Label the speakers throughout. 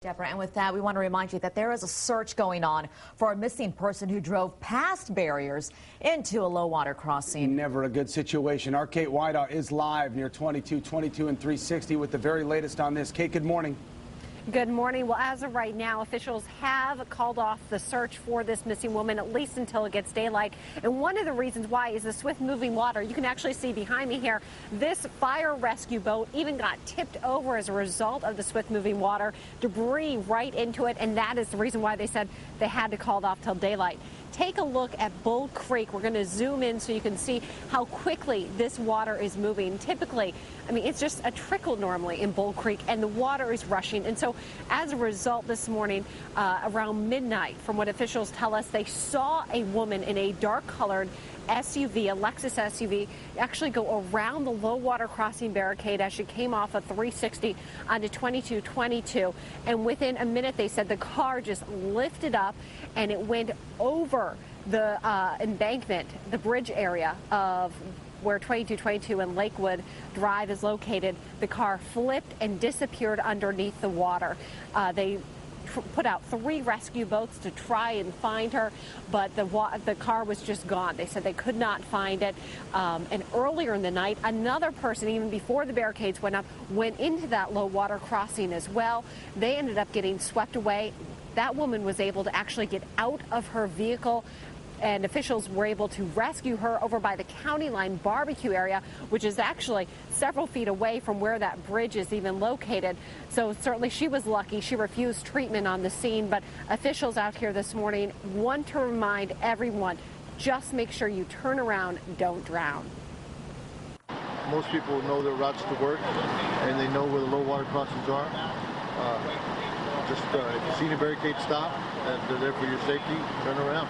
Speaker 1: Deborah, and with that, we want to remind you that there is a search going on for a missing person who drove past barriers into a low water crossing.
Speaker 2: Never a good situation. Our Kate Whiteout is live near 2222 and 360 with the very latest on this. Kate, good morning.
Speaker 3: Good morning. Well, as of right now, officials have called off the search for this missing woman, at least until it gets daylight. And one of the reasons why is the swift moving water. You can actually see behind me here, this fire rescue boat even got tipped over as a result of the swift moving water, debris right into it. And that is the reason why they said they had to call it off till daylight. Take a look at Bull Creek. We're going to zoom in so you can see how quickly this water is moving. Typically, I mean, it's just a trickle normally in Bull Creek, and the water is rushing. And so as a result this morning, around midnight, from what officials tell us, they saw a woman in a dark-colored SUV, a Lexus SUV, actually go around the low water crossing barricade as she came off of 360 onto 2222. And within a minute, they said the car just lifted up and it went over the embankment, the bridge area of where 2222 and Lakewood Drive is located. The car flipped and disappeared underneath the water. They put out 3 rescue boats to try and find her, but the car was just gone. They said they could not find it. And earlier in the night, another person, even before the barricades went up, went into that low water crossing as well. They ended up getting swept away. That woman was able to actually get out of her vehicle, and officials were able to rescue her over by the County Line barbecue area, which is actually several feet away from where that bridge is even located. So certainly she was lucky. She refused treatment on the scene, but officials out here this morning want to remind everyone, just make sure you turn around, don't drown.
Speaker 4: Most people know their routes to work, and they know where the low water crossings are. If you see the barricade, stop, and they're there for your safety, turn around.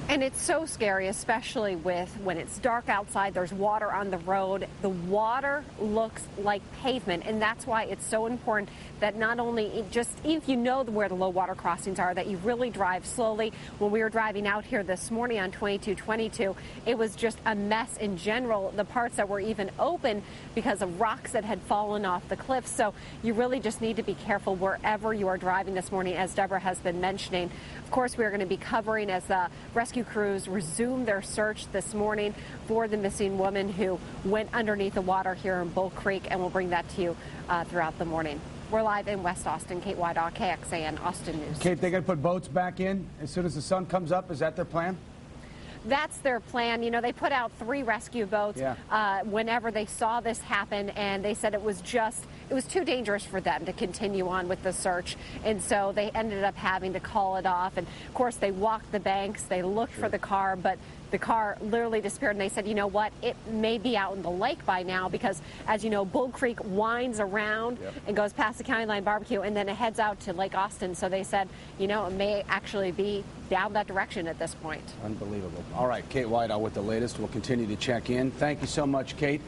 Speaker 3: And it's so scary, especially with when it's dark outside, there's water on the road. The water looks like pavement, and that's why it's so important that not only if you know where the low water crossings are, that you really drive slowly. When we were driving out here this morning on 2222, it was just a mess in general. The parts that were even open because of rocks that had fallen off the cliffs. So you really just need to be careful wherever you are driving this morning, as Deborah has been mentioning. Of course, we are going to be covering as the rescue crews resume their search this morning for the missing woman who went underneath the water here in Bull Creek, and we'll bring that to you throughout the morning. We're live in West Austin. Kate Whiteout, KXAN, Austin News.
Speaker 2: Kate, they got to put boats back in as soon as the sun comes up. Is that their plan?
Speaker 3: That's their plan. You know, they put out 3 rescue boats whenever they saw this happen, and they said it was too dangerous for them to continue on with the search. And so they ended up having to call it off. And of course, they walked the banks, they looked for the car, but the car literally disappeared. And they said, you know what, it may be out in the lake by now, because as you know, Bull Creek winds around and goes past the County Line barbecue, and then it heads out to Lake Austin. So they said, you know, it may actually be down that direction at this point.
Speaker 2: Unbelievable. All right, Kate Whiteout with the latest. We'll continue to check in. Thank you so much, Kate.